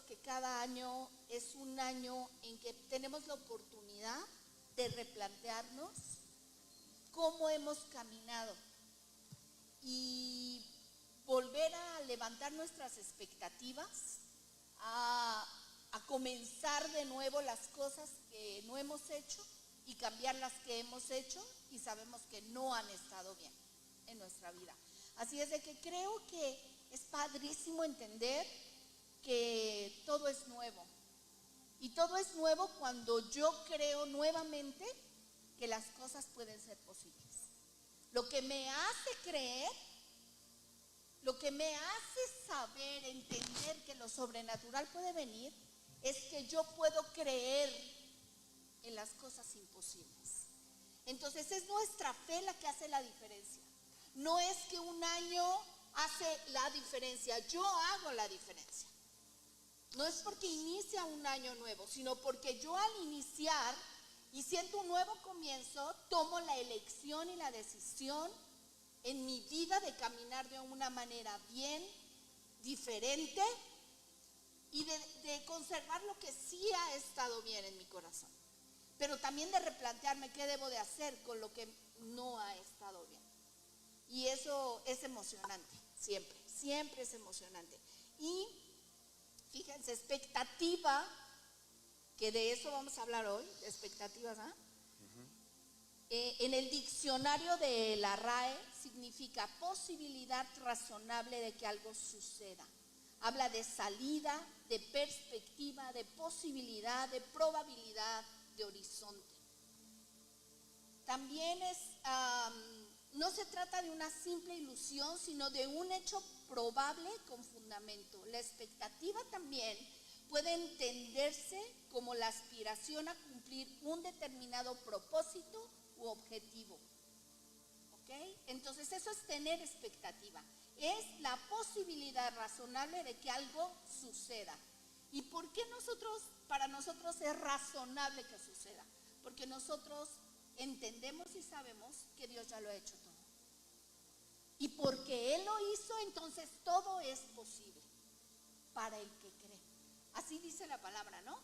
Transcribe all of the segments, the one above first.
que cada año es un año en que tenemos la oportunidad de replantearnos cómo hemos caminado y volver a levantar nuestras expectativas, a comenzar de nuevo las cosas que no hemos hecho y cambiar las que hemos hecho y sabemos que no han estado bien en nuestra vida. Así es de que creo que es padrísimo entender que todo es nuevo. Y todo es nuevo cuando yo creo nuevamente que las cosas pueden ser posibles. Lo que me hace creer, lo que me hace saber, entender que lo sobrenatural puede venir, es que yo puedo creer en las cosas imposibles. Entonces es nuestra fe la que hace la diferencia. No es que un año hace la diferencia, yo hago la diferencia. No es porque inicia un año nuevo, sino porque yo al iniciar y siento un nuevo comienzo, tomo la elección y la decisión en mi vida de caminar de una manera bien, diferente y de conservar lo que sí ha estado bien en mi corazón. Pero también de replantearme qué debo de hacer con lo que no ha estado bien. Y eso es emocionante, siempre es emocionante. Y fíjense, expectativa, que de eso vamos a hablar hoy, de expectativas, ¿ah? En el diccionario de la RAE significa posibilidad razonable de que algo suceda. Habla de salida, de perspectiva, de posibilidad, de probabilidad, de horizonte. También no se trata de una simple ilusión, sino de un hecho probable con fundamento. La expectativa también puede entenderse como la aspiración a cumplir un determinado propósito u objetivo. ¿Ok? Entonces eso es tener expectativa. Es la posibilidad razonable de que algo suceda. ¿Y por qué para nosotros es razonable que suceda? Porque nosotros entendemos y sabemos que Dios ya lo ha hecho todo. Y porque Él lo hizo, entonces todo es posible para el que cree. Así dice la palabra, ¿no?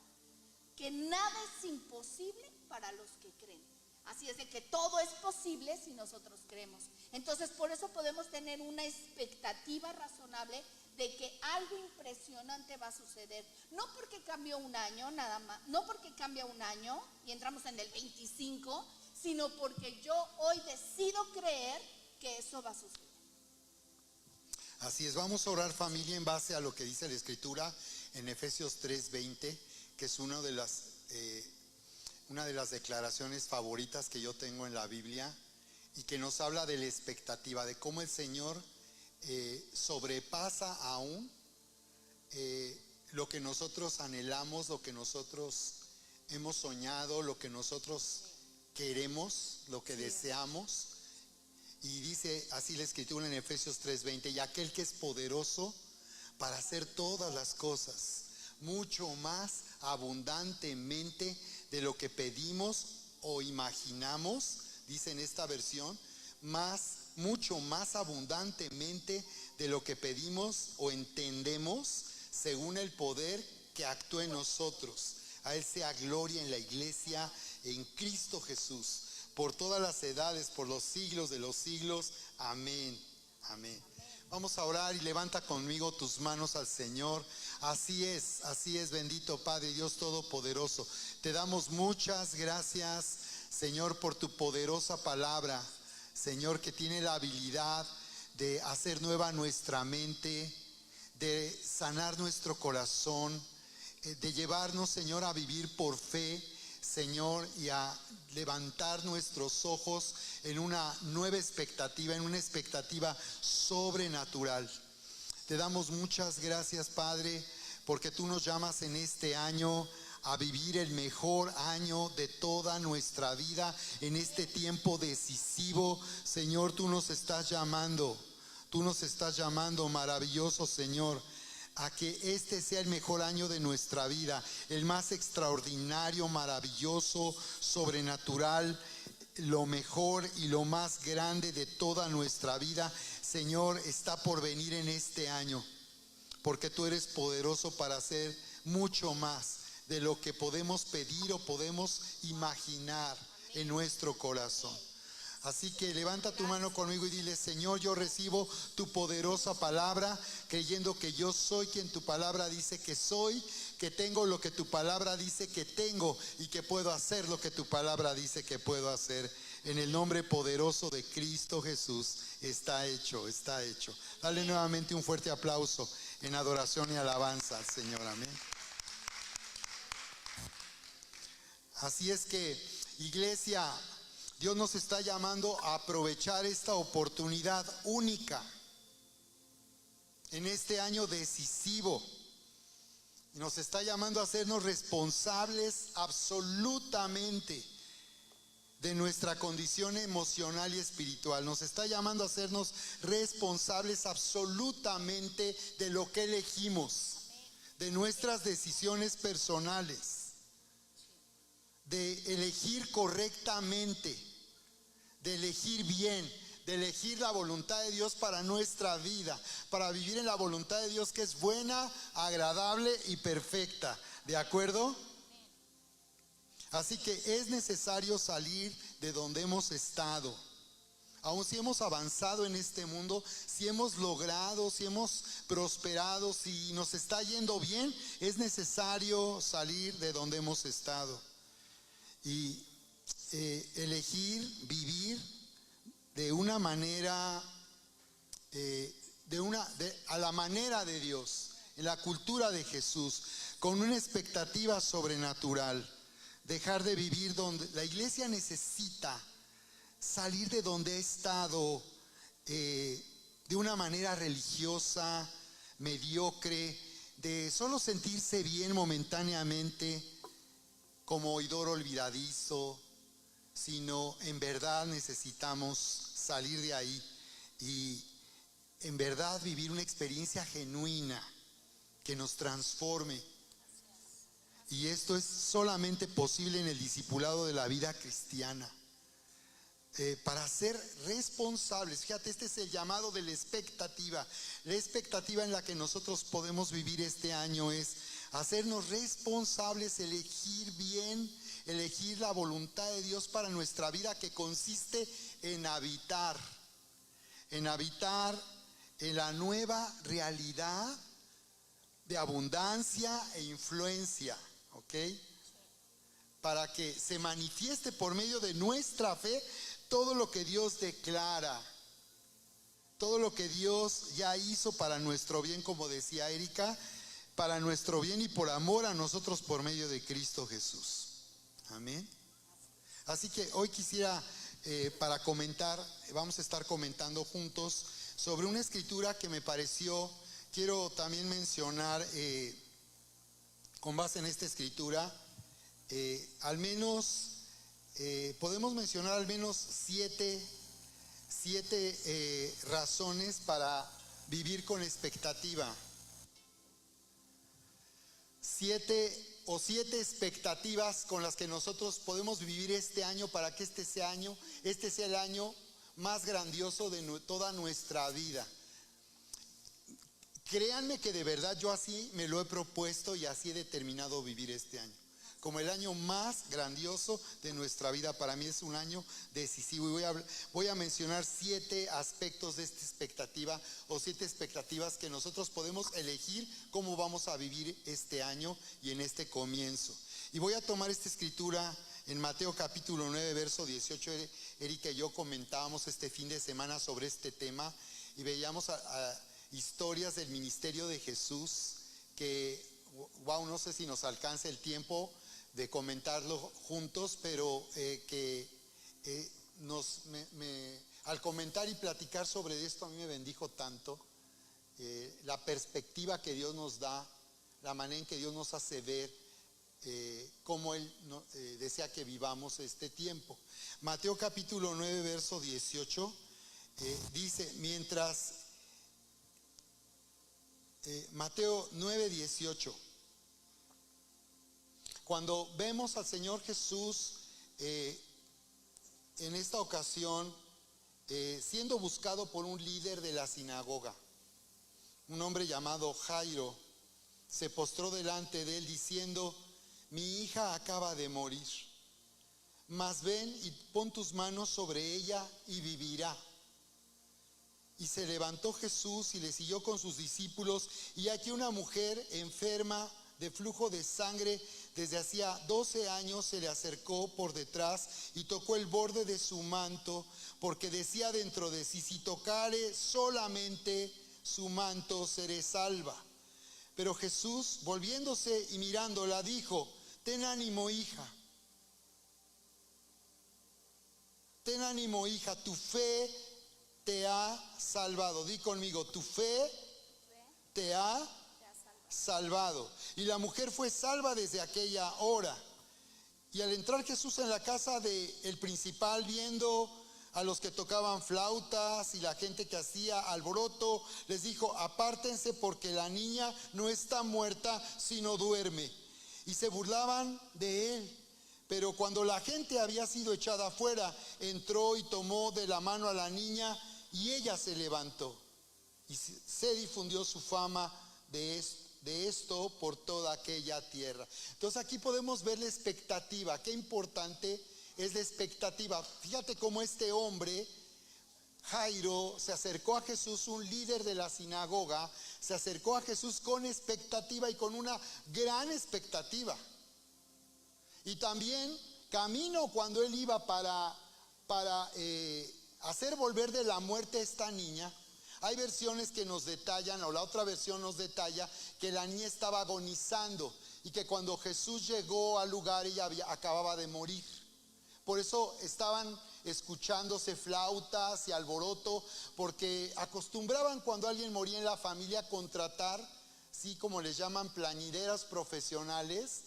Que nada es imposible para los que creen. Así es de que todo es posible si nosotros creemos. Entonces por eso podemos tener una expectativa razonable de que algo impresionante va a suceder. No porque cambió un año nada más, no porque cambia un año y entramos en el 25, sino porque yo hoy decido creer que eso va a suceder. Así es, vamos a orar, familia, en base a lo que dice la Escritura en Efesios 3:20, que es una de las declaraciones favoritas que yo tengo en la Biblia y que nos habla de la expectativa, de cómo el Señor sobrepasa aún lo que nosotros anhelamos, lo que nosotros hemos soñado, lo que nosotros queremos, lo que deseamos. Y dice así la Escritura en Efesios 3:20: y aquel que es poderoso para hacer todas las cosas mucho más abundantemente de lo que pedimos o imaginamos, dice en esta versión, mucho más abundantemente de lo que pedimos o entendemos, según el poder que actúa en nosotros. A Él sea gloria en la iglesia, en Cristo Jesús, por todas las edades, por los siglos de los siglos. Amén. Amén. Vamos a orar y levanta conmigo tus manos al Señor. Así es, bendito Padre Dios Todopoderoso. Te damos muchas gracias, Señor, por tu poderosa palabra, Señor, que tiene la habilidad de hacer nueva nuestra mente, de sanar nuestro corazón, de llevarnos, Señor, a vivir por fe, Señor, y a levantar nuestros ojos en una nueva expectativa, en una expectativa sobrenatural. Te damos muchas gracias, Padre, porque tú nos llamas en este año a vivir el mejor año de toda nuestra vida, en este tiempo decisivo. Señor, tú nos estás llamando, maravilloso Señor, a que este sea el mejor año de nuestra vida, el más extraordinario, maravilloso, sobrenatural, lo mejor y lo más grande de toda nuestra vida, Señor, está por venir en este año. porque tú eres poderoso para hacer mucho más de lo que podemos pedir o podemos imaginar en nuestro corazón. Así que levanta tu mano conmigo y dile: Señor, yo recibo tu poderosa palabra, creyendo que yo soy quien tu palabra dice que soy, que tengo lo que tu palabra dice que tengo y que puedo hacer lo que tu palabra dice que puedo hacer. En el nombre poderoso de Cristo Jesús, está hecho, está hecho. Dale nuevamente un fuerte aplauso en adoración y alabanza al Señor. Amén. Así es que, iglesia, Dios nos está llamando a aprovechar esta oportunidad única en este año decisivo. Y nos está llamando a hacernos responsables absolutamente de nuestra condición emocional y espiritual. Nos está llamando a hacernos responsables absolutamente de lo que elegimos, de nuestras decisiones personales, de elegir correctamente, de elegir bien, de elegir la voluntad de Dios para nuestra vida, para vivir en la voluntad de Dios, que es buena, agradable y perfecta. ¿De acuerdo? Así que es necesario salir de donde hemos estado. Aun si hemos avanzado en este mundo, si hemos logrado, si hemos prosperado, si nos está yendo bien, es necesario salir de donde hemos estado y elegir vivir de una manera, a la manera de Dios, en la cultura de Jesús, con una expectativa sobrenatural. Dejar de vivir donde la iglesia necesita salir de donde ha estado de una manera religiosa, mediocre, de solo sentirse bien momentáneamente como oidor olvidadizo, sino en verdad necesitamos salir de ahí y en verdad vivir una experiencia genuina que nos transforme. Y esto es solamente posible en el discipulado de la vida cristiana. Para ser responsables, fíjate, este es el llamado de la expectativa. La expectativa en la que nosotros podemos vivir este año es hacernos responsables, elegir bien, elegir la voluntad de Dios para nuestra vida, que consiste en habitar en la nueva realidad de abundancia e influencia, ¿ok? Para que se manifieste por medio de nuestra fe todo lo que Dios declara, todo lo que Dios ya hizo para nuestro bien, como decía Erika, para nuestro bien y por amor a nosotros por medio de Cristo Jesús. Amén. Así que hoy quisiera, para comentar, vamos a estar comentando juntos sobre una escritura que me pareció, quiero también mencionar, con base en esta escritura, al menos, podemos mencionar al menos siete razones para vivir con expectativa. Siete expectativas con las que nosotros podemos vivir este año, para que este sea el año más grandioso de toda nuestra vida. Créanme que de verdad yo así me lo he propuesto y así he determinado vivir este año, como el año más grandioso de nuestra vida. Para mí es un año decisivo y voy a mencionar 7 aspectos de esta expectativa, o 7 expectativas que nosotros podemos elegir cómo vamos a vivir este año y en este comienzo. Y voy a tomar esta escritura en Mateo capítulo 9, verso 18. Erika y yo comentábamos este fin de semana sobre este tema y veíamos historias del ministerio de Jesús que, wow, no sé si nos alcanza el tiempo de comentarlo juntos, pero al comentar y platicar sobre esto, a mí me bendijo tanto la perspectiva que Dios nos da, la manera en que Dios nos hace ver cómo Él desea que vivamos este tiempo. Mateo capítulo 9, verso 18 dice, Mateo 9, 18. Cuando vemos al Señor Jesús en esta ocasión siendo buscado por un líder de la sinagoga, un hombre llamado Jairo, se postró delante de él diciendo: mi hija acaba de morir, mas ven y pon tus manos sobre ella y vivirá. Y se levantó Jesús y le siguió con sus discípulos, y aquí una mujer enferma de flujo de sangre desde hacía 12 años se le acercó por detrás y tocó el borde de su manto, porque decía dentro de sí: si tocare solamente su manto, seré salva. Pero Jesús, volviéndose y mirándola, dijo: ten ánimo, hija. Ten ánimo, hija, tu fe te ha salvado. Di conmigo: tu fe te ha salvado. Y la mujer fue salva desde aquella hora. Y al entrar Jesús en la casa del principal, viendo a los que tocaban flautas y la gente que hacía alboroto, les dijo: apártense, porque la niña no está muerta, sino duerme. Y se burlaban de él. Pero cuando la gente había sido echada afuera, entró y tomó de la mano a la niña, y ella se levantó. Y se difundió su fama de esto por toda aquella tierra. Entonces aquí podemos ver la expectativa. Qué importante es la expectativa. Fíjate cómo este hombre, Jairo, se acercó a Jesús, un líder de la sinagoga, se acercó a Jesús con expectativa y con una gran expectativa. Y también camino, cuando él iba para hacer volver de la muerte a esta niña, hay versiones que nos detallan, o la otra versión nos detalla, que la niña estaba agonizando y que cuando Jesús llegó al lugar ella acababa de morir. Por eso estaban escuchándose flautas y alboroto, porque acostumbraban, cuando alguien moría en la familia, contratar, sí, como les llaman, plañideras profesionales,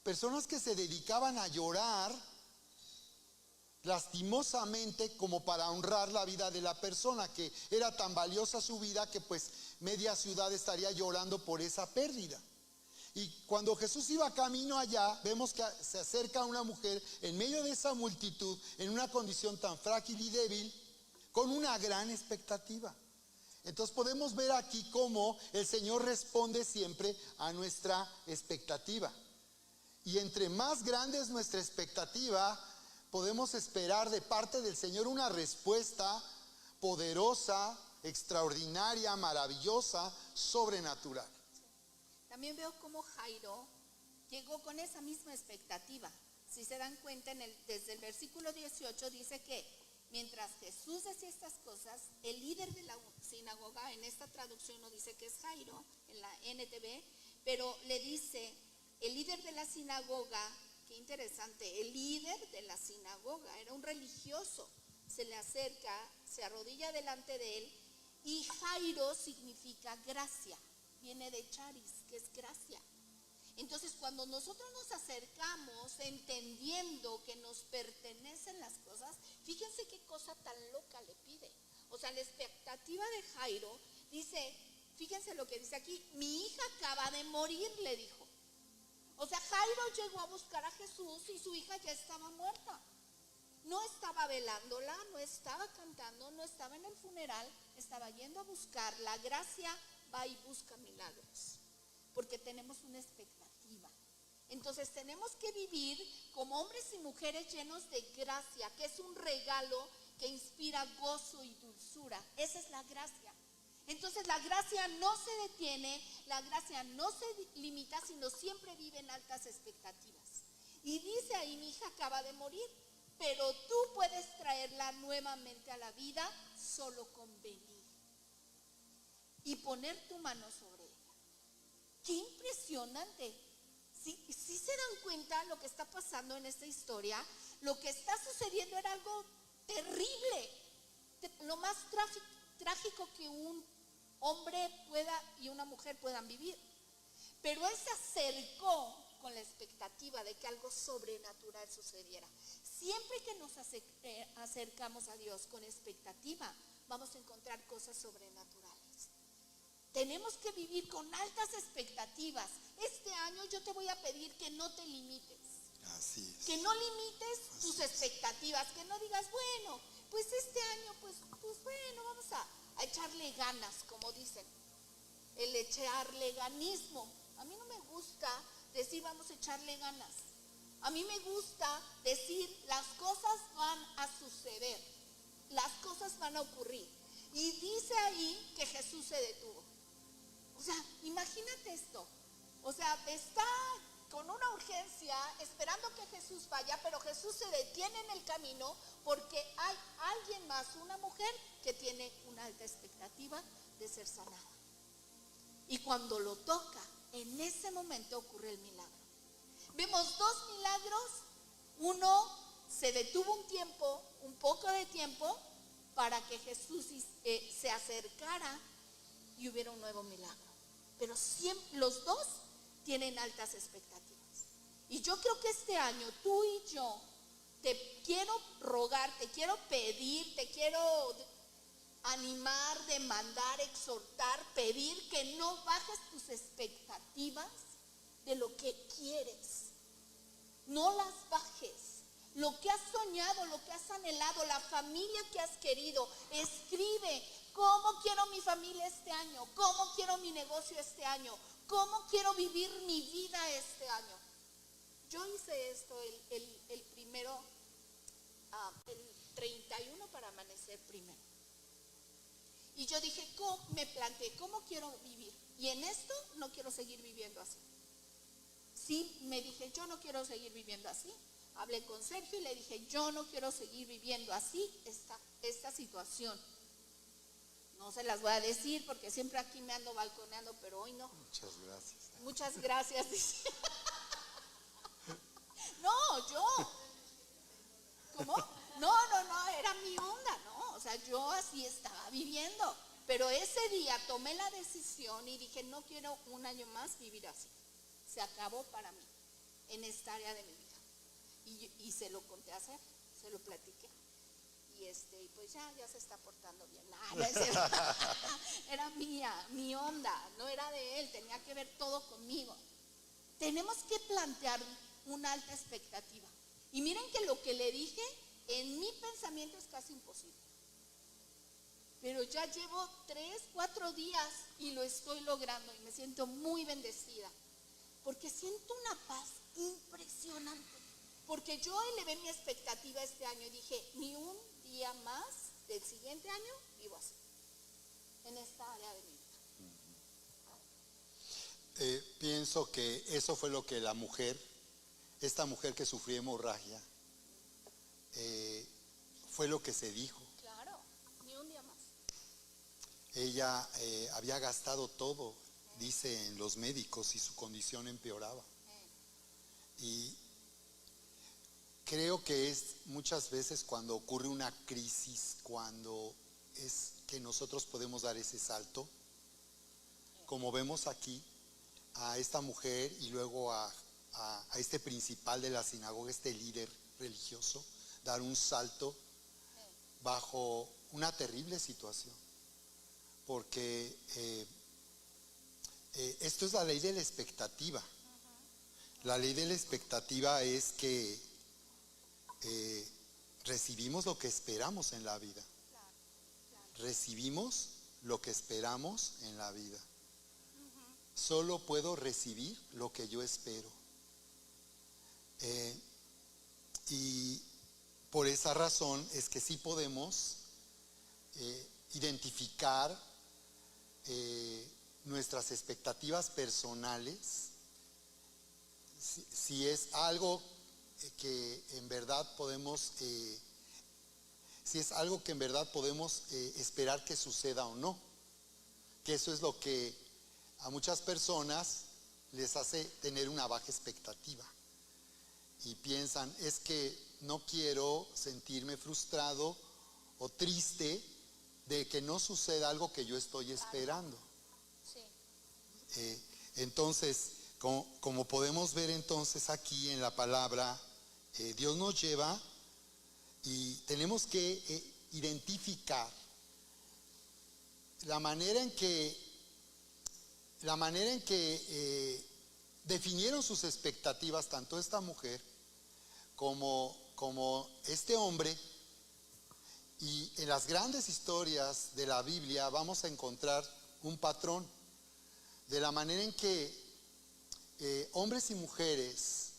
personas que se dedicaban a llorar lastimosamente, como para honrar la vida de la persona, que era tan valiosa su vida que pues media ciudad estaría llorando por esa pérdida. Y cuando Jesús iba camino allá, vemos que se acerca a una mujer en medio de esa multitud, en una condición tan frágil y débil, con una gran expectativa. Entonces podemos ver aquí cómo el Señor responde siempre a nuestra expectativa. Y entre más grande es nuestra expectativa, podemos esperar de parte del Señor una respuesta poderosa, extraordinaria, maravillosa, sobrenatural. También veo cómo Jairo llegó con esa misma expectativa. Si se dan cuenta, desde el versículo 18 dice que mientras Jesús decía estas cosas, el líder de la sinagoga, en esta traducción no dice que es Jairo, en la NTV, pero le dice el líder de la sinagoga. Qué interesante, el líder de la sinagoga era un religioso. Se le acerca, se arrodilla delante de él, y Jairo significa gracia, viene de charis, que es gracia. Entonces, cuando nosotros nos acercamos entendiendo que nos pertenecen las cosas, fíjense qué cosa tan loca le pide. O sea, la expectativa de Jairo dice, fíjense lo que dice aquí: mi hija acaba de morir, le dijo. O sea, Jairo llegó a buscar a Jesús y su hija ya estaba muerta. No estaba velándola, no estaba cantando, no estaba en el funeral, estaba yendo a buscar. La gracia va y busca milagros, porque tenemos una expectativa. Entonces tenemos que vivir como hombres y mujeres llenos de gracia, que es un regalo que inspira gozo y dulzura. Esa es la gracia. Entonces la gracia no se detiene, la gracia no se limita, sino siempre vive en altas expectativas. Y dice ahí: mi hija acaba de morir, pero tú puedes traerla nuevamente a la vida solo con venir y poner tu mano sobre ella. ¡Qué impresionante! Si se dan cuenta lo que está pasando en esta historia, lo que está sucediendo era algo terrible, lo más trágico que un hombre y una mujer puedan vivir. Pero él se acercó con la expectativa de que algo sobrenatural sucediera. Siempre que nos acercamos a Dios con expectativa, vamos a encontrar cosas sobrenaturales. Tenemos que vivir con altas expectativas. Este año yo te voy a pedir que no te limites. Así es. Que no limites tus expectativas, que no digas, bueno, pues este año, pues bueno, vamos a echarle ganas, como dicen. el echarle ganismo. A mí no me gusta decir vamos a echarle ganas. A mí me gusta decir las cosas van a suceder, las cosas van a ocurrir. Y dice ahí que Jesús se detuvo. O sea, imagínate esto. O sea, está con una urgencia esperando que Jesús vaya, pero Jesús se detiene en el camino porque hay alguien más, una mujer que tiene una alta expectativa de ser sanada. Y cuando lo toca, en ese momento ocurre el milagro. Vemos dos milagros. Uno, se detuvo un tiempo, un poco de tiempo, para que Jesús se acercara y hubiera un nuevo milagro. Pero siempre, los dos tienen altas expectativas. Y yo creo que este año tú y yo te quiero rogar, te quiero pedir, te quiero animar, demandar, exhortar, pedir que no bajes tus expectativas de lo que quieres. No las bajes. Lo que has soñado, lo que has anhelado, la familia que has querido, escribe. ¿Cómo quiero mi familia este año? ¿Cómo quiero mi negocio este año? ¿Cómo quiero vivir mi vida este año? Yo hice esto el primero, el 31 para amanecer primero. Y yo dije, me planteé, ¿cómo quiero vivir? Y en esto no quiero seguir viviendo así. Sí, me dije, yo no quiero seguir viviendo así. Hablé con Sergio y le dije, yo no quiero seguir viviendo así esta situación. No se las voy a decir porque siempre aquí me ando balconeando, pero hoy no. Muchas gracias. Muchas gracias, dice. No, yo. ¿Cómo? No, era mi onda, ¿no? O sea, yo así estaba viviendo. Pero ese día tomé la decisión y dije, no quiero un año más vivir así. Se acabó para mí, en esta área de mi vida. Y se lo conté a hacer, se lo platiqué. Y pues ya se está portando bien. Era mi onda, no era de él, tenía que ver todo conmigo. Tenemos que plantear una alta expectativa. Y miren que lo que le dije, en mi pensamiento es casi imposible. Pero ya llevo 3, 4 días y lo estoy logrando y me siento muy bendecida. Porque siento una paz impresionante. Porque yo elevé mi expectativa este año y dije, ni un día más del siguiente año vivo así, en esta área de mi vida. Pienso que eso fue lo que esta mujer que sufrió hemorragia, fue lo que se dijo. Claro, ni un día más. Ella había gastado todo, dicen los médicos, y su condición empeoraba. Y creo que es muchas veces cuando ocurre una crisis, cuando es que nosotros podemos dar ese salto, como vemos aquí a esta mujer y luego a este principal de la sinagoga, este líder religioso, dar un salto bajo una terrible situación, porque esto es la ley de la expectativa. La ley de la expectativa es que recibimos lo que esperamos en la vida. Recibimos lo que esperamos en la vida. Solo puedo recibir lo que yo espero. Y por esa razón es que sí podemos identificar nuestras expectativas personales, si es algo que en verdad podemos, si es algo que en verdad podemos esperar que suceda o no. Que eso es lo que a muchas personas les hace tener una baja expectativa. Y piensan, es que no quiero sentirme frustrado o triste de que no suceda algo que yo estoy esperando. Sí. Entonces, como podemos ver entonces aquí en la palabra, Dios nos lleva y tenemos que identificar la manera en que definieron sus expectativas tanto esta mujer como este hombre. Y en las grandes historias de la Biblia vamos a encontrar un patrón. de la manera en que hombres y mujeres,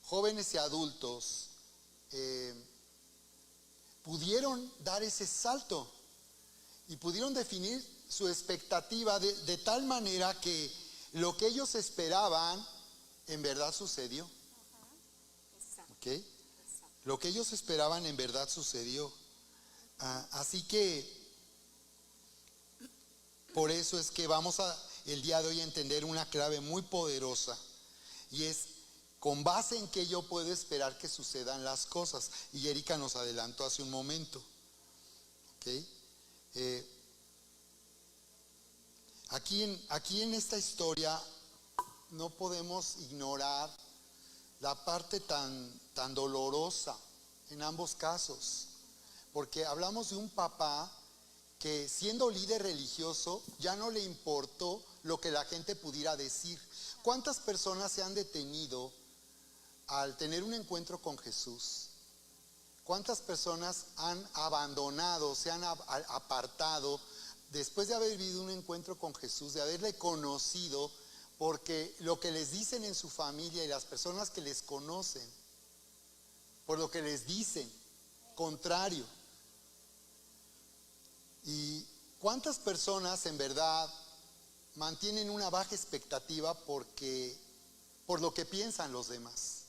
jóvenes y adultos, pudieron dar ese salto y pudieron definir su expectativa de tal manera que lo que ellos esperaban en verdad sucedió. ¿Ok? Lo que ellos esperaban en verdad sucedió. Así que por eso es que vamos el día de hoy a entender una clave muy poderosa, y es con base en que yo puedo esperar que sucedan las cosas. Y Erika nos adelantó hace un momento. ¿Okay? Aquí en esta historia no podemos ignorar la parte tan dolorosa en ambos casos, porque hablamos de un papá que, siendo líder religioso, ya no le importó lo que la gente pudiera decir. ¿Cuántas personas se han detenido al tener un encuentro con Jesús? ¿Cuántas personas han abandonado, se han apartado después de haber vivido un encuentro con Jesús, de haberle conocido, porque lo que les dicen en su familia y las personas que les conocen, por lo que les dicen, contrario? ¿Y cuántas personas en verdad mantienen una baja expectativa por lo que piensan los demás?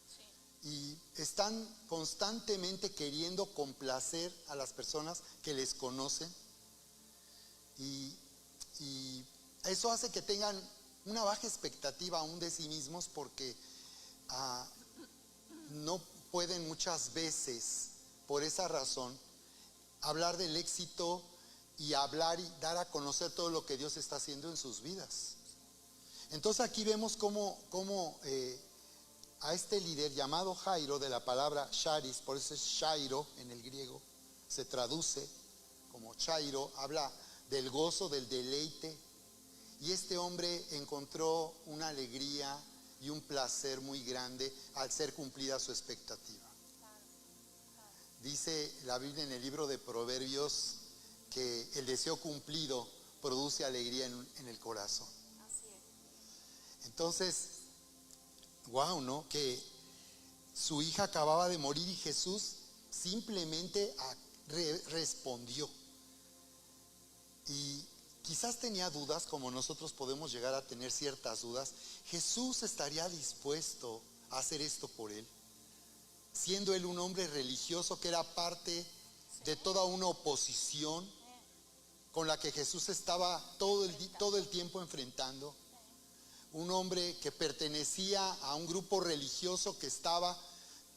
Sí. Y están constantemente queriendo complacer a las personas que les conocen, y eso hace que tengan una baja expectativa aún de sí mismos, porque no pueden muchas veces, por esa razón, hablar del éxito y hablar y dar a conocer todo lo que Dios está haciendo en sus vidas. Entonces aquí vemos cómo a este líder llamado Jairo, de la palabra charis, por eso es Chairo en el griego, se traduce como Chairo, habla del gozo, del deleite, y este hombre encontró una alegría y un placer muy grande al ser cumplida su expectativa. Dice la Biblia en el libro de Proverbios que el deseo cumplido produce alegría en el corazón. Así es. Entonces, wow, ¿no? Que su hija acababa de morir y Jesús simplemente respondió. Y quizás tenía dudas, como nosotros podemos llegar a tener ciertas dudas. ¿Jesús estaría dispuesto a hacer esto por él? Siendo él un hombre religioso que era parte de toda una oposición con la que Jesús estaba todo el tiempo enfrentando. Un hombre que pertenecía a un grupo religioso que estaba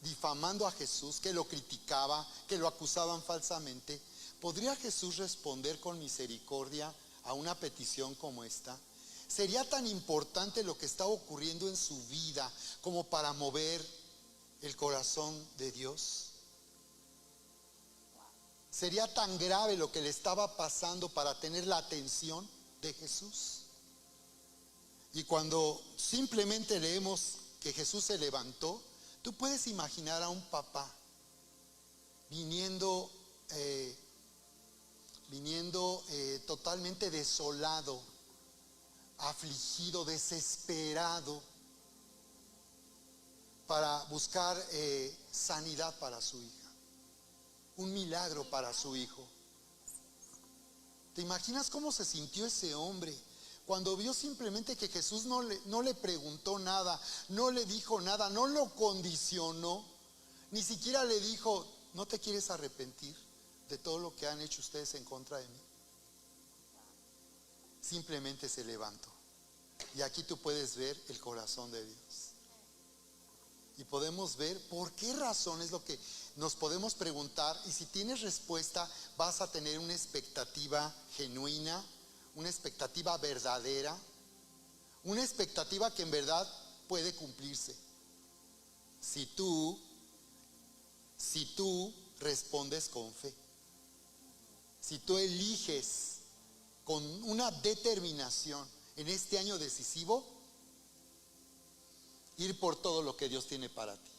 difamando a Jesús, que lo criticaba, que lo acusaban falsamente. ¿Podría Jesús responder con misericordia a una petición como esta? ¿Sería tan importante lo que estaba ocurriendo en su vida como para mover el corazón de Dios? ¿Sería tan grave lo que le estaba pasando para tener la atención de Jesús? Y cuando simplemente leemos que Jesús se levantó, tú puedes imaginar a un papá viniendo totalmente desolado, afligido, desesperado, para buscar sanidad para su hija, un milagro para su hijo. ¿Te imaginas cómo se sintió ese hombre cuando vio simplemente que Jesús no le preguntó nada, no le dijo nada, no lo condicionó, ni siquiera le dijo: ¿no te quieres arrepentir de todo lo que han hecho ustedes en contra de mí? Simplemente se levantó. Y aquí tú puedes ver el corazón de Dios. Y podemos ver por qué razón es lo que nos podemos preguntar. Y si tienes respuesta, vas a tener una expectativa genuina, una expectativa verdadera, una expectativa que en verdad puede cumplirse. Si tú respondes con fe, si tú eliges con una determinación en este año decisivo ir por todo lo que Dios tiene para ti.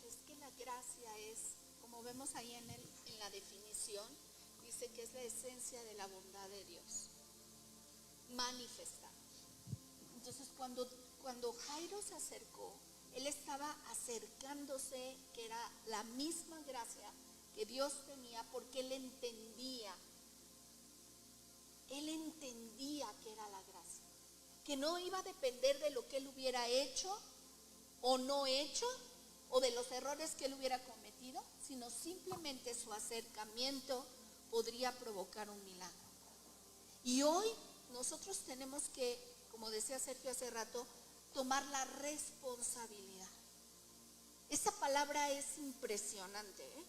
Es que la gracia es, como vemos ahí en la definición, dice dice que es la esencia de la bondad de Dios manifestada. Entonces cuando Jairo se acercó, él estaba acercándose, que era la misma gracia que Dios tenía, porque él entendía que era la gracia, que no iba a depender de lo que él hubiera hecho o no hecho, o de los errores que él hubiera cometido, sino simplemente su acercamiento podría provocar un milagro. Y hoy nosotros tenemos que, como decía Sergio hace rato, tomar la responsabilidad. Esa palabra es impresionante, ¿eh?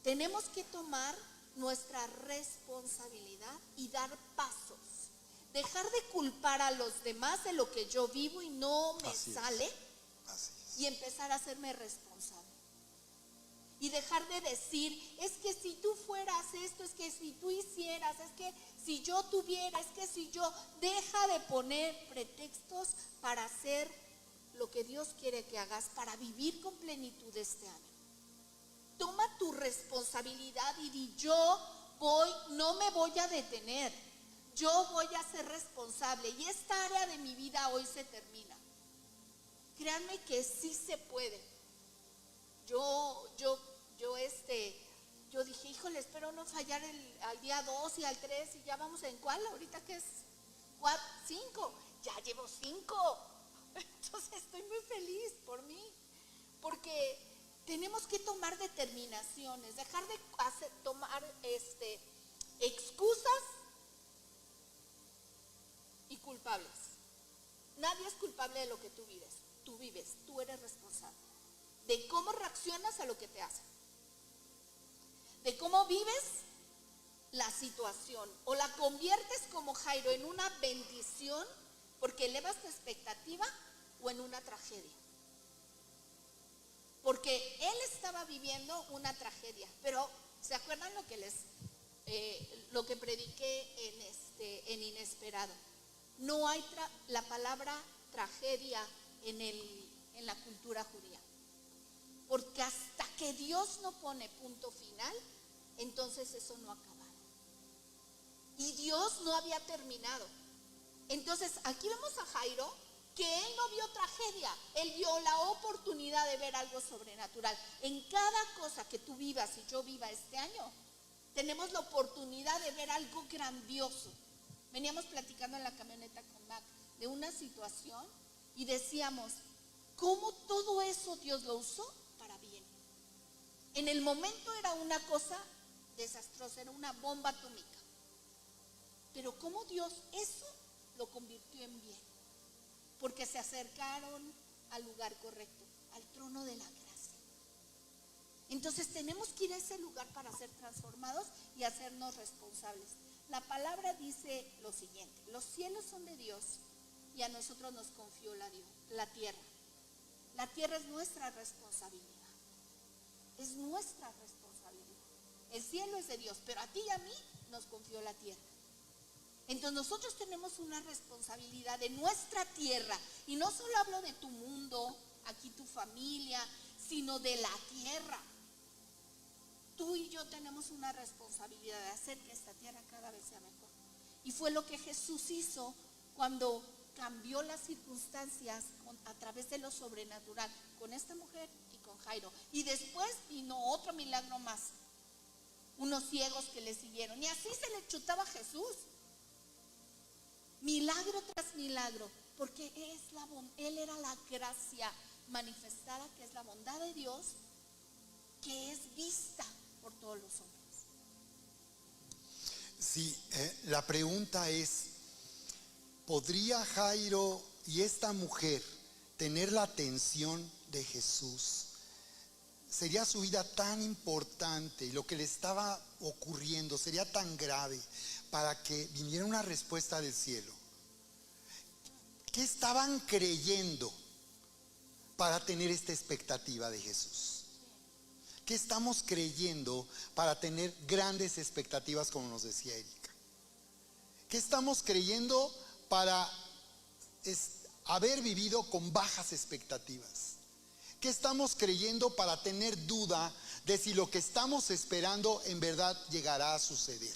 Tenemos que tomar nuestra responsabilidad y dar pasos. Dejar de culpar a los demás de lo que yo vivo y no me sale. Y empezar a hacerme responsable. Y dejar de decir, es que si tú fueras esto, es que si tú hicieras, es que si yo tuviera, es que si yo... Deja de poner pretextos para hacer lo que Dios quiere que hagas, para vivir con plenitud este año. Toma tu responsabilidad y di, no me voy a detener. Yo voy a ser responsable y esta área de mi vida hoy se termina. Créanme que sí se puede. Yo dije, híjole, espero no fallar al día 2 y al 3 y ya vamos en ¿cuál? Ahorita que es 4, 5, ya llevo 5. Entonces estoy muy feliz por mí, porque tenemos que tomar determinaciones, dejar de tomar excusas y culpables. Nadie es culpable de lo que tú vives. Tú eres responsable de cómo reaccionas a lo que te hacen, de cómo vives la situación, o la conviertes como Jairo en una bendición porque elevas tu expectativa, o en una tragedia, porque él estaba viviendo una tragedia. Pero ¿se acuerdan lo que prediqué en Inesperado? No hay la palabra tragedia en la cultura judía, porque hasta que Dios no pone punto final, entonces eso no ha acabado y Dios no había terminado. Entonces aquí vemos a Jairo, que él no vio tragedia, él vio la oportunidad de ver algo sobrenatural. En cada cosa que tú vivas y yo viva este año, tenemos la oportunidad de ver algo grandioso. Veníamos platicando en la camioneta con Mac de una situación y decíamos, ¿cómo todo eso Dios lo usó para bien? En el momento era una cosa desastrosa, era una bomba atómica, pero ¿cómo Dios eso lo convirtió en bien? Porque se acercaron al lugar correcto, al trono de la gracia. Entonces tenemos que ir a ese lugar para ser transformados y hacernos responsables. La palabra dice lo siguiente: los cielos son de Dios y a nosotros nos confió la tierra. La tierra es nuestra responsabilidad. Es nuestra responsabilidad. El cielo es de Dios, pero a ti y a mí nos confió la tierra. Entonces nosotros tenemos una responsabilidad de nuestra tierra. Y no solo hablo de tu mundo, aquí tu familia, sino de la tierra. Tú y yo tenemos una responsabilidad de hacer que esta tierra cada vez sea mejor. Y fue lo que Jesús hizo cuando cambió las circunstancias a través de lo sobrenatural con esta mujer y con Jairo. Y después vino otro milagro más. Unos ciegos que le siguieron. Y así se le chutaba a Jesús. Milagro tras milagro, porque él era la gracia manifestada, que es la bondad de Dios, que es vista por todos los hombres. Sí, la pregunta es, ¿podría Jairo y esta mujer tener la atención de Jesús? ¿Sería su vida tan importante y lo que le estaba ocurriendo sería tan grave para que viniera una respuesta del cielo? ¿Qué estaban creyendo para tener esta expectativa de Jesús? ¿Qué estamos creyendo para tener grandes expectativas, como nos decía Erika? ¿Qué estamos creyendo para haber vivido con bajas expectativas? ¿Qué estamos creyendo para tener duda de si lo que estamos esperando en verdad llegará a suceder?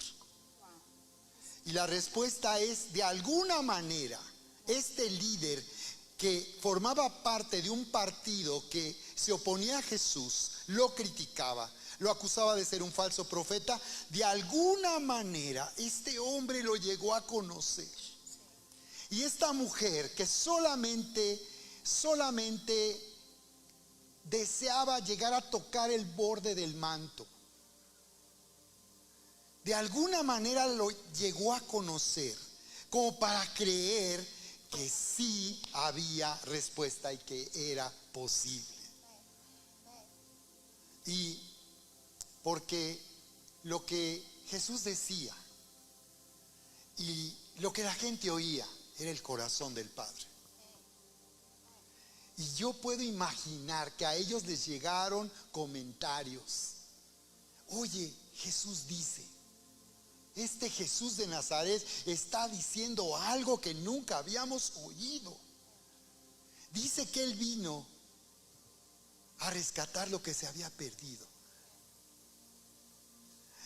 Y la respuesta es, de alguna manera, este líder que formaba parte de un partido que se oponía a Jesús, lo criticaba, lo acusaba de ser un falso profeta, de alguna manera este hombre lo llegó a conocer. Y esta mujer que solamente deseaba llegar a tocar el borde del manto, de alguna manera lo llegó a conocer, como para creer que sí había respuesta y que era posible. Y porque lo que Jesús decía y lo que la gente oía era el corazón del Padre. Y yo puedo imaginar que a ellos les llegaron comentarios. Oye, Jesús dice, este Jesús de Nazaret está diciendo algo que nunca habíamos oído. Dice que Él vino a rescatar lo que se había perdido.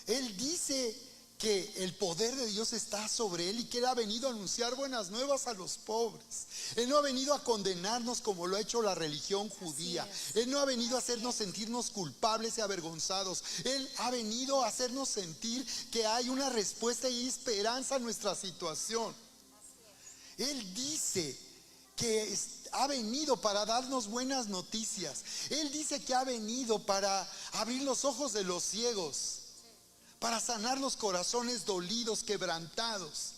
Él dice que el poder de Dios está sobre Él y que Él ha venido a anunciar buenas nuevas a los pobres. Él no ha venido a condenarnos como lo ha hecho la religión judía. Él no ha venido a hacernos sentirnos culpables y avergonzados. Él ha venido a hacernos sentir que hay una respuesta y esperanza en nuestra situación. Él dice que ha venido para darnos buenas noticias. Él dice que ha venido para abrir los ojos de los ciegos, para sanar los corazones dolidos, quebrantados,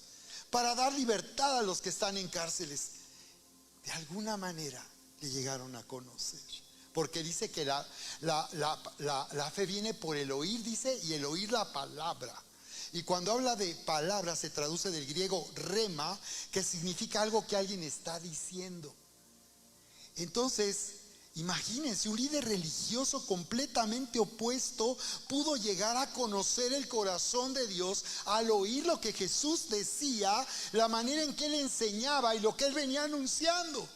para dar libertad a los que están en cárceles. De alguna manera le llegaron a conocer, porque dice que la fe viene por el oír, dice, y el oír la palabra. Y cuando habla de palabra se traduce del griego rema, que significa algo que alguien está diciendo. Entonces, imagínense, un líder religioso completamente opuesto pudo llegar a conocer el corazón de Dios al oír lo que Jesús decía, la manera en que Él enseñaba y lo que Él venía anunciando.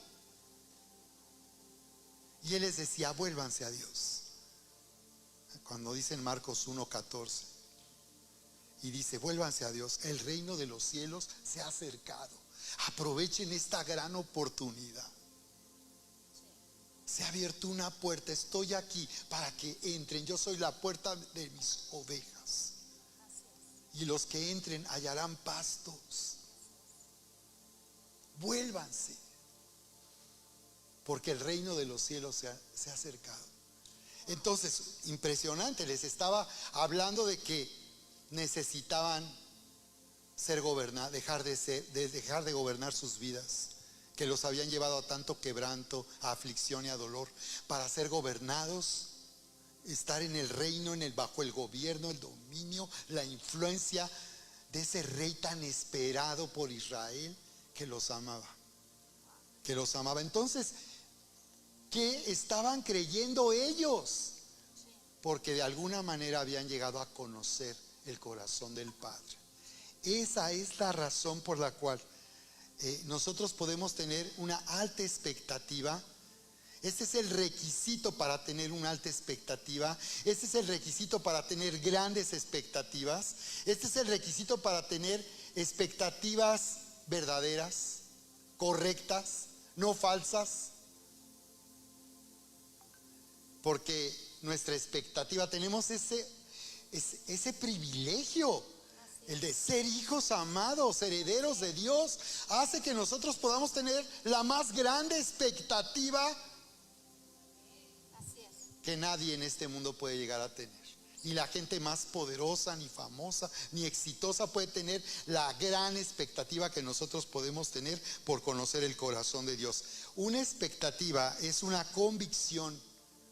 Y Él les decía, vuélvanse a Dios. Cuando dice en Marcos 1:14, y dice, vuélvanse a Dios, el reino de los cielos se ha acercado. Aprovechen esta gran oportunidad. Se ha abierto una puerta, estoy aquí para que entren. Yo soy la puerta de mis ovejas. Y los que entren hallarán pastos. Vuélvanse, porque el reino de los cielos se ha acercado. Entonces, impresionante, les estaba hablando de que necesitaban ser gobernados, dejar de gobernar sus vidas, que los habían llevado a tanto quebranto, a aflicción y a dolor, para ser gobernados, estar en el reino, bajo el gobierno, el dominio, la influencia de ese rey tan esperado por Israel, que los amaba. Entonces, ¿qué estaban creyendo ellos? Porque de alguna manera habían llegado a conocer el corazón del Padre. Esa es la razón por la cual nosotros podemos tener una alta expectativa. Este es el requisito para tener una alta expectativa. Este es el requisito para tener grandes expectativas. Este es el requisito para tener expectativas verdaderas, correctas, no falsas. Porque nuestra expectativa, tenemos ese privilegio, el de ser hijos amados, herederos de Dios, hace que nosotros podamos tener la más grande expectativa que nadie en este mundo puede llegar a tener. Ni la gente más poderosa, ni famosa, ni exitosa puede tener la gran expectativa que nosotros podemos tener por conocer el corazón de Dios. Una expectativa es una convicción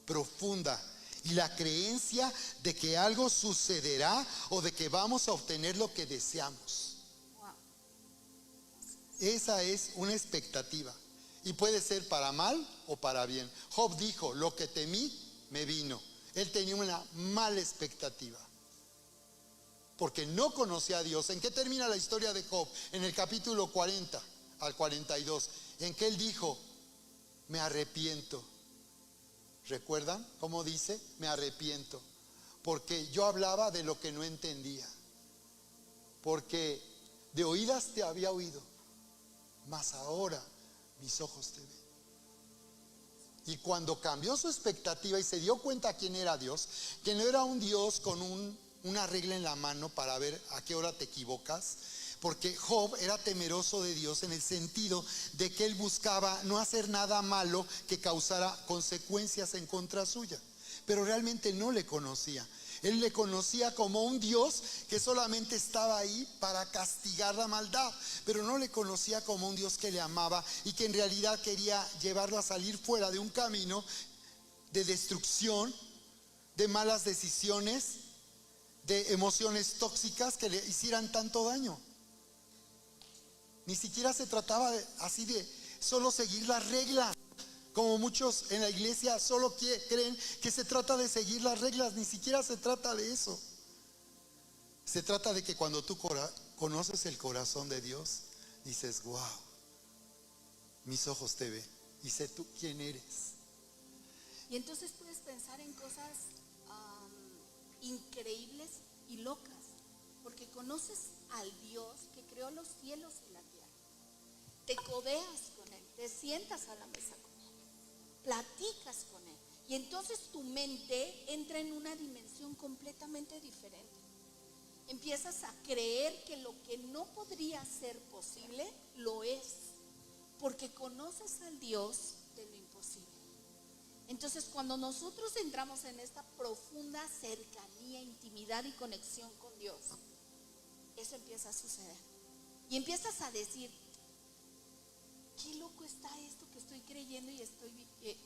profunda y la creencia de que algo sucederá o de que vamos a obtener lo que deseamos. Esa es una expectativa, y puede ser para mal o para bien. Job dijo, lo que temí me vino. Él tenía una mala expectativa porque no conocía a Dios. ¿En qué termina la historia de Job? En el capítulo 40 al 42, en que él dijo, me arrepiento ¿Recuerdan cómo dice? Me arrepiento, porque yo hablaba de lo que no entendía, porque de oídas te había oído, mas ahora mis ojos te ven. Y cuando cambió su expectativa y se dio cuenta quién era Dios, que no era un Dios con una regla en la mano para ver a qué hora te equivocas, porque Job era temeroso de Dios en el sentido de que él buscaba no hacer nada malo que causara consecuencias en contra suya, pero realmente no le conocía. Él le conocía como un Dios que solamente estaba ahí para castigar la maldad, pero no le conocía como un Dios que le amaba y que en realidad quería llevarlo a salir fuera de un camino de destrucción, de malas decisiones, de emociones tóxicas que le hicieran tanto daño. Ni siquiera se trataba así de solo seguir la regla, como muchos en la iglesia solo creen que se trata de seguir las reglas. Ni siquiera se trata de eso. Se trata de que cuando tú conoces el corazón de Dios, dices, wow, mis ojos te ven y sé tú quién eres. Y entonces puedes pensar en cosas increíbles y locas, porque conoces al Dios que creó los cielos y la tierra. Te codeas con Él, te sientas a la mesa con Él, platicas con Él, y entonces tu mente entra en una dimensión completamente diferente. Empiezas a creer que lo que no podría ser posible, lo es, porque conoces al Dios de lo imposible. Entonces, cuando nosotros entramos en esta profunda cercanía, intimidad y conexión con Dios, eso empieza a suceder. Y empiezas a decir, qué loco está esto que estoy creyendo y estoy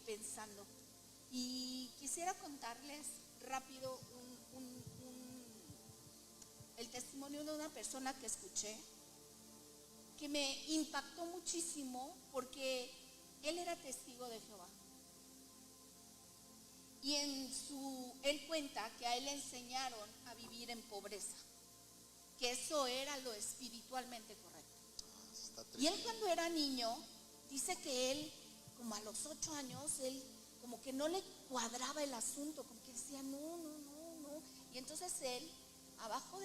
pensando. Y quisiera contarles rápido el testimonio de una persona que escuché, que me impactó muchísimo porque él era testigo de Jehová. Y él cuenta que a él le enseñaron a vivir en pobreza, que eso era lo espiritualmente correcto. Y él cuando era niño, dice que él, como a los 8 años, él como que no le cuadraba el asunto, como que decía no. Y entonces él, abajo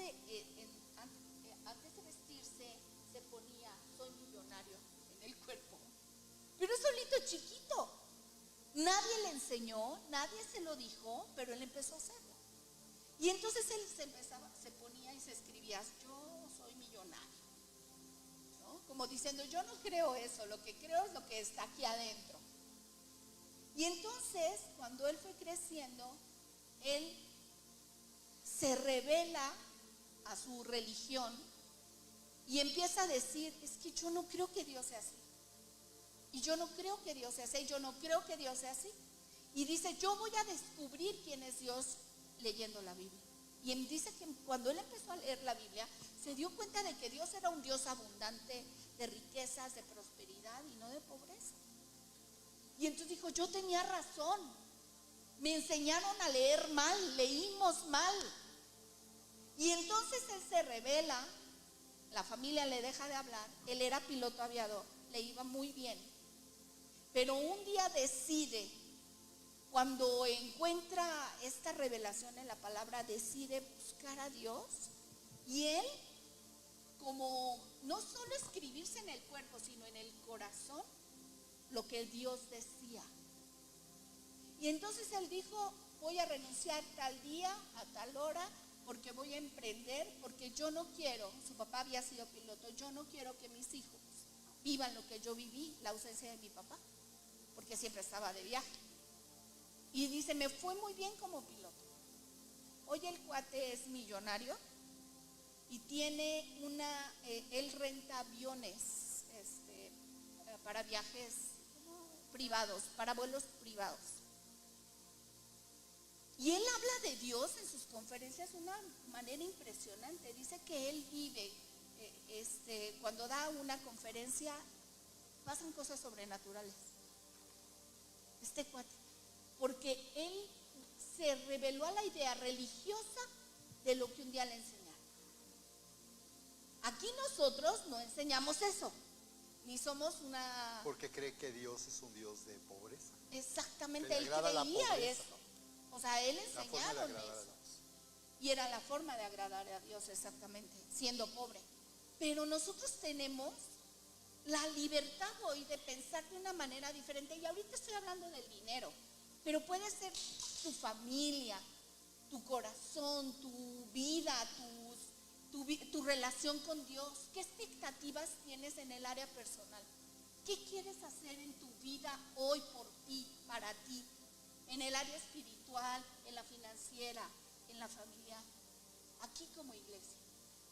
antes de vestirse, se ponía, soy millonario, en el cuerpo. Pero es solito, chiquito. Nadie le enseñó, nadie se lo dijo, pero él empezó a hacerlo. Y entonces él se ponía y se escribía, yo soy millonario, ¿no? Como diciendo, yo no creo eso, lo que creo es lo que está aquí adentro. Y entonces, cuando él fue creciendo, él se revela a su religión y empieza a decir, es que yo no creo que Dios sea así. Y yo no creo que Dios sea así, yo no creo que Dios sea así. Y dice, yo voy a descubrir quién es Dios leyendo la Biblia. Y él dice que cuando él empezó a leer la Biblia, se dio cuenta de que Dios era un Dios abundante de riquezas, de prosperidad y no de pobreza. Y entonces dijo, yo tenía razón. Me enseñaron a leer mal, leímos mal. Y entonces él se revela, la familia le deja de hablar, él era piloto aviador, le iba muy bien. Pero un día decide, cuando encuentra esta revelación en la palabra, decide buscar a Dios. Y él, como no solo escribirse en el cuerpo, sino en el corazón, lo que Dios decía. Y entonces él dijo, voy a renunciar tal día, a tal hora, porque voy a emprender, porque yo no quiero, su papá había sido piloto, yo no quiero que mis hijos vivan lo que yo viví, la ausencia de mi papá, porque siempre estaba de viaje. Y dice, me fue muy bien como piloto. Hoy el cuate es millonario y tiene él renta aviones para viajes privados, para vuelos privados. Y él habla de Dios en sus conferencias de una manera impresionante. Dice que él vive, cuando da una conferencia, pasan cosas sobrenaturales. Este cuate, porque él se reveló a la idea religiosa de lo que un día le enseñaron. Aquí nosotros no enseñamos eso. ni somos una... Porque cree que Dios es un Dios de pobreza. Exactamente, Que le él agrada la creía pobreza, eso. O sea, él La forma de enseñaba agradar a eso. Dios. Y era la forma de agradar a Dios, exactamente, siendo pobre. Pero nosotros tenemos la libertad hoy de pensar de una manera diferente. Y ahorita estoy hablando del dinero, pero puede ser tu familia, tu corazón, tu vida, tu relación con Dios. ¿Qué expectativas tienes en el área personal? ¿Qué quieres hacer en tu vida hoy por ti, para ti? En el área espiritual, en la financiera, en la familiar, aquí como iglesia.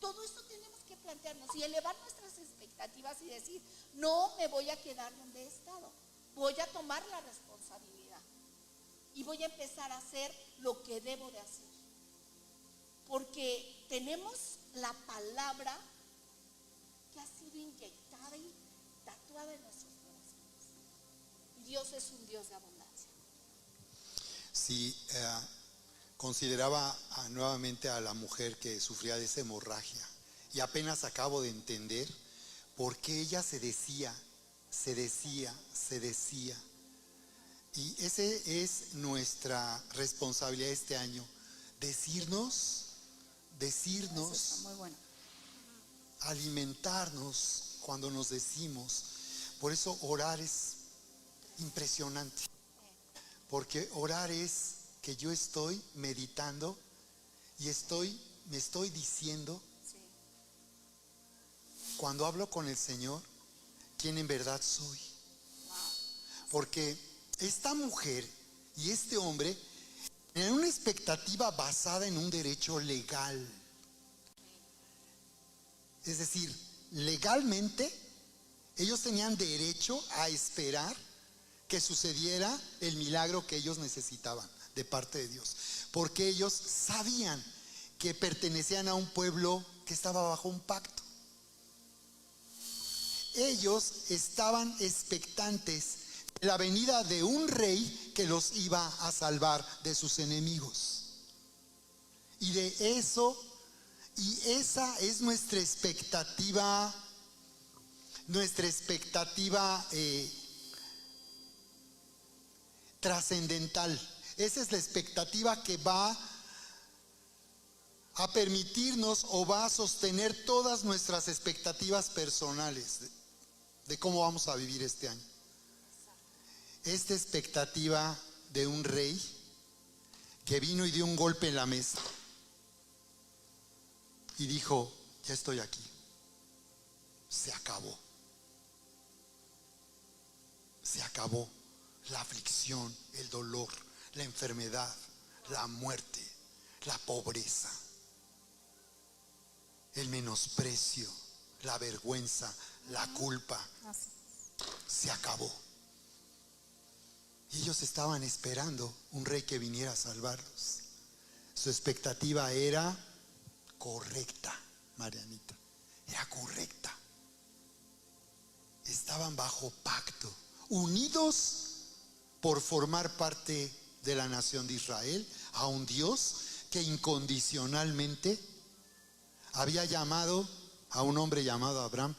Todo esto tenemos que plantearnos y elevar nuestras expectativas y decir, no me voy a quedar donde he estado, voy a tomar la responsabilidad y voy a empezar a hacer lo que debo de hacer. Porque tenemos la palabra que ha sido inyectada y tatuada en nuestros corazones. Y Dios es un Dios de abundancia. Sí, consideraba nuevamente a la mujer que sufría de esa hemorragia y apenas acabo de entender por qué ella se decía. Y ese es nuestra responsabilidad este año, decirnos, Eso está muy bueno. alimentarnos cuando nos decimos. Por eso orar es impresionante, porque orar es que yo estoy meditando y me estoy diciendo, Sí. cuando hablo con el Señor, quién en verdad soy. Wow. Porque esta mujer y este hombre tenían una expectativa basada en un derecho legal. Es decir, legalmente ellos tenían derecho a esperar que sucediera el milagro que ellos necesitaban de parte de Dios, porque ellos sabían que pertenecían a un pueblo que estaba bajo un pacto. Ellos estaban expectantes de la venida de un rey que los iba a salvar de sus enemigos. Y de eso, y esa es nuestra expectativa trascendental. Esa es la expectativa que va a permitirnos o va a sostener todas nuestras expectativas personales de cómo vamos a vivir este año. Esta expectativa de un rey que vino y dio un golpe en la mesa y dijo, ya estoy aquí, se acabó la aflicción, el dolor, la enfermedad, la muerte, la pobreza, el menosprecio, la vergüenza, la culpa. Se acabó. Y ellos estaban esperando un rey que viniera a salvarlos. Su expectativa era correcta, Marianita, era correcta. Estaban bajo pacto, unidos por formar parte de la nación de Israel, a un Dios que incondicionalmente había llamado a un hombre llamado Abraham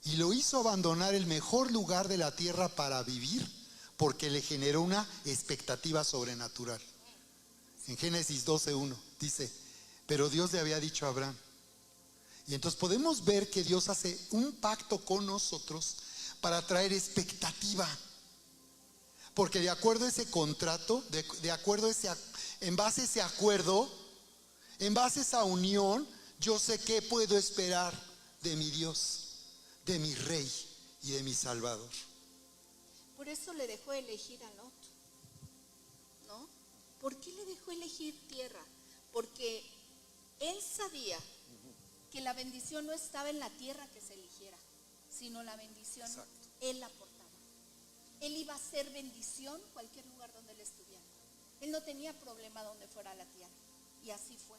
y lo hizo abandonar el mejor lugar de la tierra para vivir, porque le generó una expectativa sobrenatural. En Génesis 12:1 dice, pero Dios le había dicho a Abraham. Y entonces podemos ver que Dios hace un pacto con nosotros para traer expectativa. Porque de acuerdo a ese contrato, de acuerdo a en base a ese acuerdo, en base a esa unión, yo sé qué puedo esperar de mi Dios, de mi Rey y de mi Salvador. Por eso le dejó elegir a Lot, ¿no? ¿Por qué le dejó elegir tierra? Porque él sabía que la bendición no estaba en la tierra que se eligiera, sino la bendición él la aportaba. Él iba a ser bendición cualquier lugar donde él estuviera. Él no tenía problema donde fuera la tierra. Y así fue.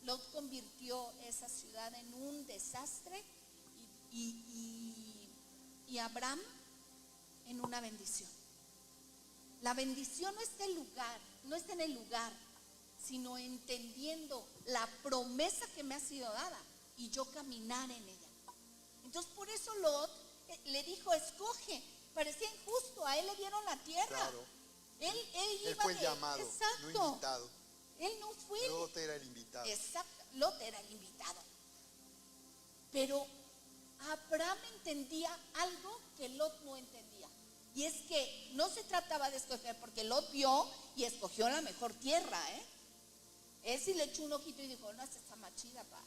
Lot convirtió esa ciudad en un desastre y Abraham en una bendición. La bendición no está en el lugar, sino entendiendo la promesa que me ha sido dada y yo caminar en ella. Entonces por eso Lot le dijo, escoge. Parecía injusto, a él le dieron la tierra. Claro. Él Él iba fue el llamado, exacto. no invitado. Él no fue. Lot era el invitado. Exacto, Lot era el invitado. Pero Abraham entendía algo que Lot no entendía. Y es que no se trataba de escoger, porque Lot vio y escogió la mejor tierra, ¿eh? Él sí le echó un ojito y dijo, no, esta está más chida para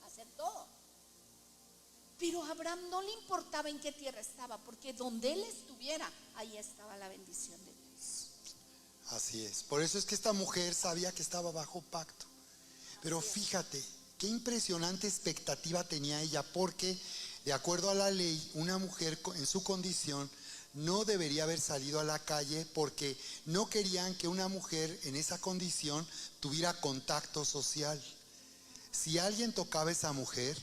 hacer todo. Pero a Abraham no le importaba en qué tierra estaba, porque donde él estuviera, ahí estaba la bendición de Dios. Así es. Por eso es que esta mujer sabía que estaba bajo pacto. Pero fíjate, qué impresionante expectativa tenía ella, porque de acuerdo a la ley, una mujer en su condición no debería haber salido a la calle, porque no querían que una mujer en esa condición tuviera contacto social. Si alguien tocaba a esa mujer,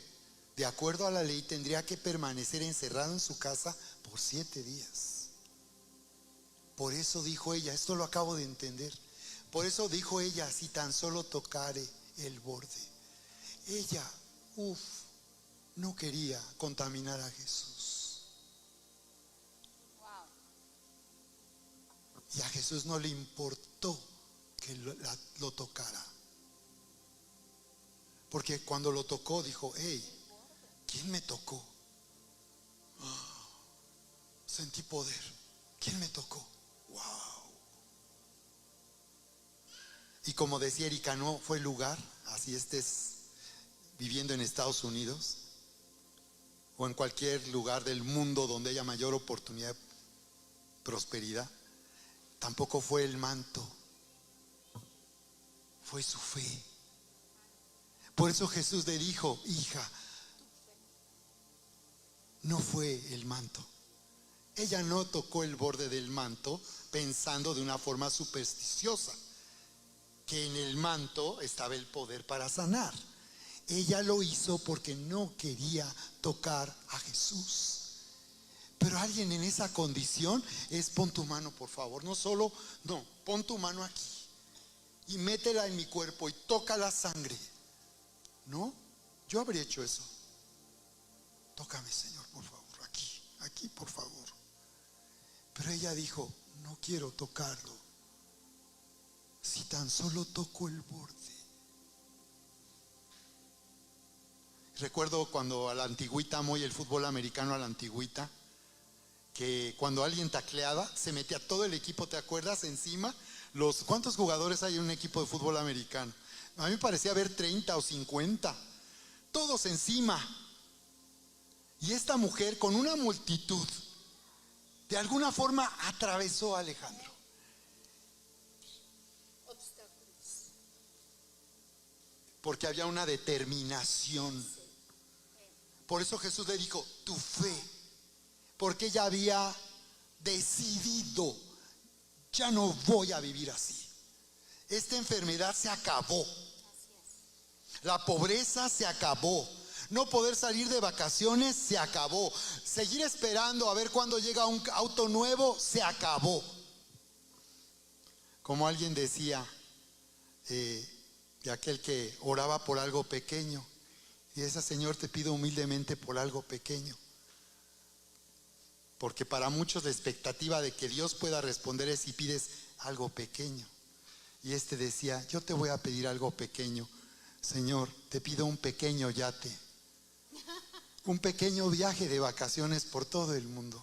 de acuerdo a la ley, tendría que permanecer encerrado en su casa por 7 días. Por eso dijo ella, esto lo acabo de entender, por eso dijo ella, si tan solo tocare el borde. Ella, no quería contaminar a Jesús. Wow. Y a Jesús no le importó que lo tocara. Porque cuando lo tocó dijo, hey, ¿quién me tocó? Sentí poder. ¿Quién me tocó? Wow. Y como decía Erika, no fue el lugar, así estés viviendo en Estados Unidos o en cualquier lugar del mundo donde haya mayor oportunidad de prosperidad, tampoco fue el manto, fue su fe. Por eso Jesús le dijo, hija, no fue el manto. Ella no tocó el borde del manto pensando de una forma supersticiosa que en el manto estaba el poder para sanar. Ella lo hizo porque no quería tocar a Jesús. Pero alguien en esa condición es, pon tu mano por favor, pon tu mano aquí y métela en mi cuerpo y toca la sangre. No, yo habría hecho eso. Tócame, Señor, por favor, aquí por favor. Pero ella dijo, no quiero tocarlo, si tan solo toco el borde. Recuerdo cuando a la antigüita, muy el fútbol americano a la antigüita, que cuando alguien tacleaba, se metía todo el equipo, ¿te acuerdas? Encima, ¿cuántos jugadores hay en un equipo de fútbol americano? A mí me parecía haber 30 o 50, todos encima. Y esta mujer con una multitud, de alguna forma atravesó a Alejandro. Porque había una determinación. Por eso Jesús le dijo, tu fe. Porque ella había decidido, ya no voy a vivir así. Esta enfermedad se acabó. La pobreza se acabó. No poder salir de vacaciones se acabó. Seguir esperando a ver cuándo llega un auto nuevo se acabó. Como alguien decía, de aquel que oraba por algo pequeño, y ese Señor, te pido humildemente por algo pequeño. Porque para muchos la expectativa de que Dios pueda responder es si pides algo pequeño. Y este decía, yo te voy a pedir algo pequeño. Señor, te pido un pequeño yate, un pequeño viaje de vacaciones por todo el mundo.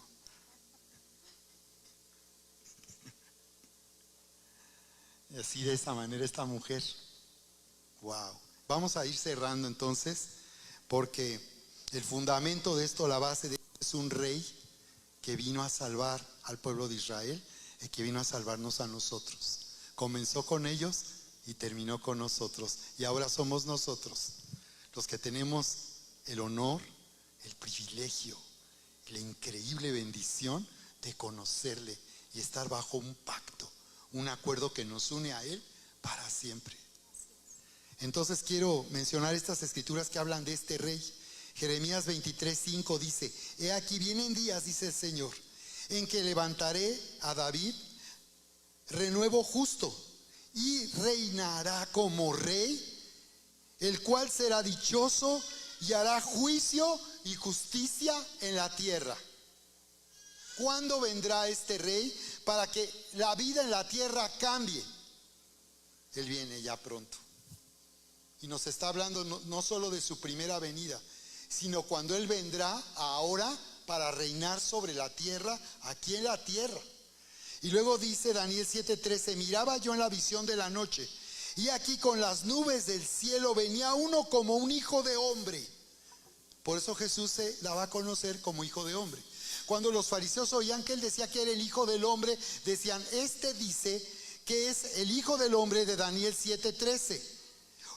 Y así de esa manera esta mujer. Wow. Vamos a ir cerrando entonces, porque el fundamento de esto, la base de esto, es un rey que vino a salvar al pueblo de Israel y que vino a salvarnos a nosotros. Comenzó con ellos y terminó con nosotros. Y ahora somos nosotros los que tenemos el honor, el privilegio, la increíble bendición de conocerle y estar bajo un pacto, un acuerdo que nos une a Él para siempre. Entonces quiero mencionar estas escrituras que hablan de este rey. Jeremías 23:5 dice, he aquí vienen días, dice el Señor, en que levantaré a David renuevo justo y reinará como rey, el cual será dichoso y hará juicio y justicia en la tierra. ¿Cuándo vendrá este rey para que la vida en la tierra cambie? Él viene ya pronto. Y nos está hablando no solo de su primera venida, sino cuando Él vendrá ahora para reinar sobre la tierra, aquí en la tierra. Y luego dice Daniel 7:13, miraba yo en la visión de la noche, y aquí con las nubes del cielo venía uno como un hijo de hombre. Por eso Jesús se daba a conocer como hijo de hombre. Cuando los fariseos oían que Él decía que era el hijo del hombre, decían, este dice que es el hijo del hombre de Daniel 7:13.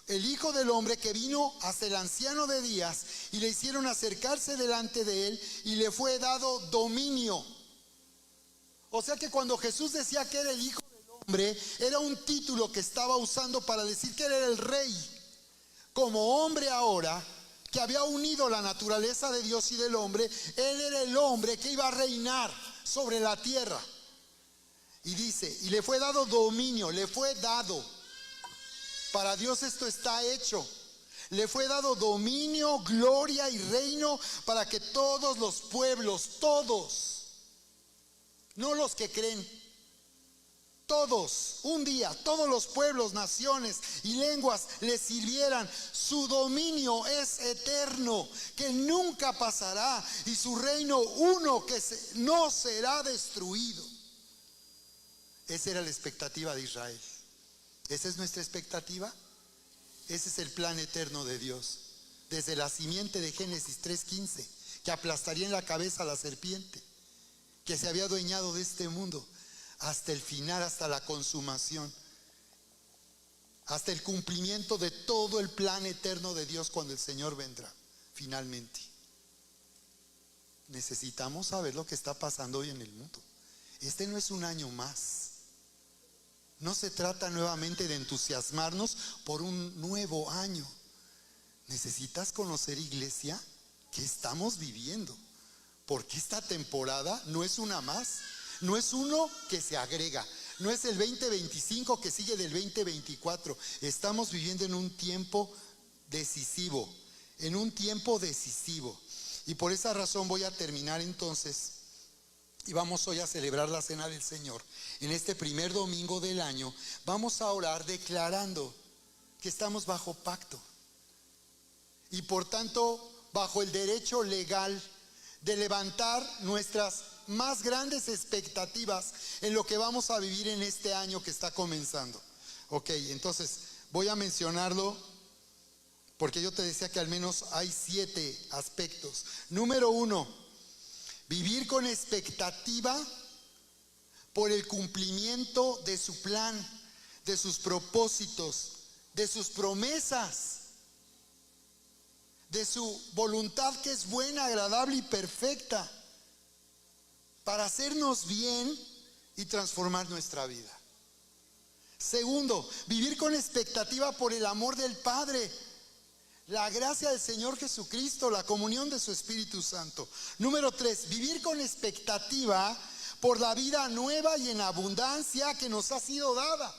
El hijo del hombre que vino hasta el anciano de días y le hicieron acercarse delante de él y le fue dado dominio. O sea que cuando Jesús decía que era el hijo del hombre, era un título que estaba usando para decir que él era el rey. Como hombre ahora, que había unido la naturaleza de Dios y del hombre, él era el hombre que iba a reinar sobre la tierra. Y dice, y le fue dado dominio, le fue dado. Para Dios esto está hecho. Le fue dado dominio, gloria y reino para que todos los pueblos, todos, no los que creen, todos, un día, todos los pueblos, naciones y lenguas le sirvieran. Su dominio es eterno, que nunca pasará, y su reino uno que no será destruido. Esa era la expectativa de Israel. ¿Esa es nuestra expectativa? Ese es el plan eterno de Dios. Desde la simiente de Génesis 3:15, que aplastaría en la cabeza a la serpiente, que se había adueñado de este mundo, hasta el final, hasta la consumación, hasta el cumplimiento de todo el plan eterno de Dios cuando el Señor vendrá, finalmente. Necesitamos saber lo que está pasando hoy en el mundo. Este no es un año más. No se trata nuevamente de entusiasmarnos por un nuevo año. Necesitas conocer, iglesia, qué estamos viviendo, porque esta temporada no es una más, no es uno que se agrega, no es el 2025 que sigue del 2024. Estamos viviendo en un tiempo decisivo, y por esa razón voy a terminar entonces. Y vamos hoy a celebrar la Cena del Señor. En este primer domingo del año vamos a orar declarando que estamos bajo pacto. Y por tanto bajo el derecho legal de levantar nuestras más grandes expectativas en lo que vamos a vivir en este año que está comenzando. Ok, entonces voy a mencionarlo porque yo te decía que al menos hay 7 aspectos. Número 1. Vivir con expectativa por el cumplimiento de su plan, de sus propósitos, de sus promesas, de su voluntad que es buena, agradable y perfecta, para hacernos bien y transformar nuestra vida. Segundo, vivir con expectativa por el amor del Padre, la gracia del Señor Jesucristo, la comunión de su Espíritu Santo. Número 3, vivir con expectativa por la vida nueva y en abundancia que nos ha sido dada.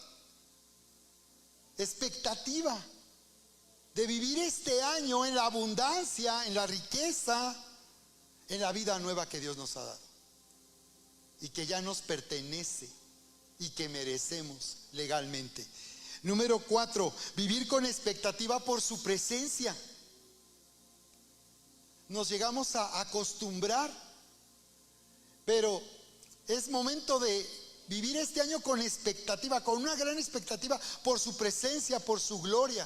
Expectativa de vivir este año en la abundancia, en la riqueza, en la vida nueva que Dios nos ha dado y que ya nos pertenece y que merecemos legalmente. Número 4, vivir con expectativa por su presencia. Nos llegamos a acostumbrar, pero es momento de vivir este año con expectativa, con una gran expectativa por su presencia, por su gloria.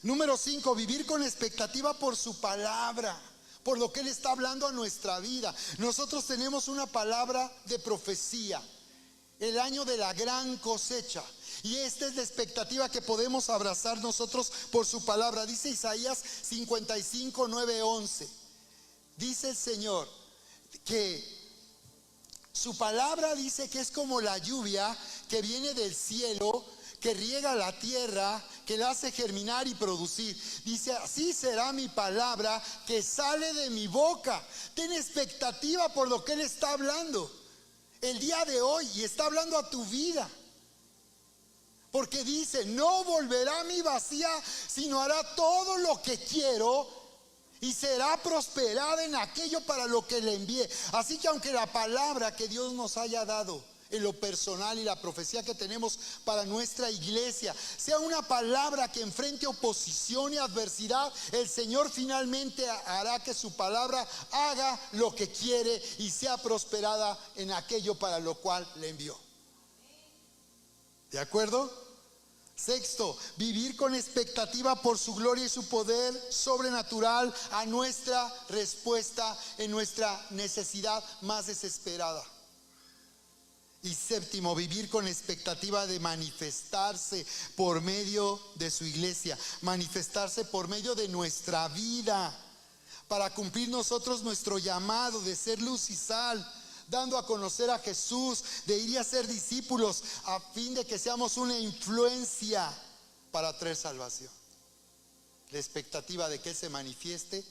Número 5, vivir con expectativa por su palabra, por lo que Él está hablando a nuestra vida. Nosotros tenemos una palabra de profecía, el año de la gran cosecha. Y esta es la expectativa que podemos abrazar nosotros por su palabra. Dice Isaías 55, 9, 11. Dice el Señor que su palabra dice que es como la lluvia que viene del cielo, que riega la tierra, que la hace germinar y producir. Dice, así será mi palabra que sale de mi boca. Ten expectativa por lo que Él está hablando el día de hoy y está hablando a tu vida. Porque dice, no volverá a mí vacía, sino hará todo lo que quiero y será prosperada en aquello para lo que le envíe. Así que aunque la palabra que Dios nos haya dado en lo personal y la profecía que tenemos para nuestra iglesia sea una palabra que enfrente oposición y adversidad, el Señor finalmente hará que su palabra haga lo que quiere y sea prosperada en aquello para lo cual le envió. ¿De acuerdo? Sexto, vivir con expectativa por su gloria y su poder sobrenatural a nuestra respuesta en nuestra necesidad más desesperada. Y séptimo, vivir con expectativa de manifestarse por medio de su iglesia, manifestarse por medio de nuestra vida, para cumplir nosotros nuestro llamado de ser luz y sal, dando a conocer a Jesús, de ir a ser discípulos, a fin de que seamos una influencia para traer salvación. La expectativa de que Él se manifieste